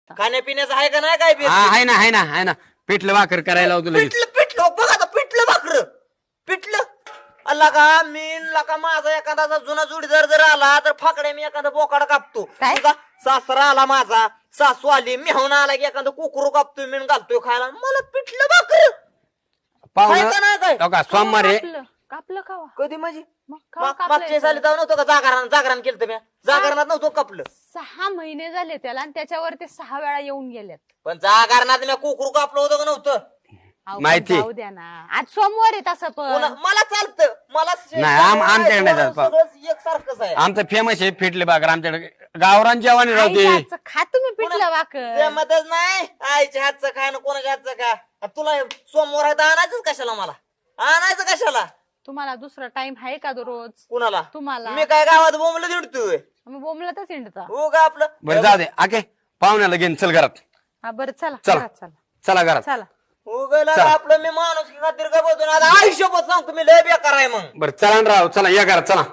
खाण्यापिण्याचं आहे का नाही काय बी? आहे ना आहे ना आहे ना. पिठलं भाकर करायला लावतो लगेच. पिठलं पिठलं बघा आता पिठलं भाकर पिठलं अल्ला का लका माझा एखादा जुना जोडीदार जर आला तर फाकड्या मी एखादा बोकाड कापतो. काय? तुझा सासरा आला माझा सासू आली मेहून आला की एखादा कुकरू कापतोय मी घालतोय खायला मला पिठलं भाकर पाहुणं का नाही काय? हो का सोमवारी कापलं खावा कधी म्हणजे मग खावा मागच्या साली जाऊ नव्हतं का जागरण केलं तुम्ही जागरणात नव्हतं कापलं 6 महिने झाले त्याला आणि त्याच्यावर ते 6 वेळा येऊन गेलेत. पण जागरणात मी कुकरू कापलं होतं का नव्हतं अहो, माहिती. पण जाऊ द्या ना आज सोमवार आहे तसं पण मला चालतं मला नाही, आमच्याकडे नाही चालत. सगळं एकसारखंच आहे आमचं फेमस आहे पिठले भाकर आमच्याकडे गावरान जेवण आईच्या राहते. हातचं खा तुम्ही पिठलं भाकर. जमतच नाही आईच्या हातचं काय ना कोणाच्या हातचं का आता तुला सोमवार आहे तर आणायचंच कशाला मला आणायचं कशाला तुम्हाला दुसरा टाइम आहे का दररोज कुणाला तुम्हाला मी काय गावात बोंबलं दिडतोय मग बोंबलतच हिंडता. हो का आपलं बरं जाऊ दे आके पाहुण्याला घेऊन चल घरात. हा बरं चला चला. घरात चला चला घरात. चला उगला चला. आपलं मी माणूस खातीर का बोलतो ना आता आयुष्यभर सांगतो मी लय बेकार आहे मग बरं चला ना राव चला या घरात चला.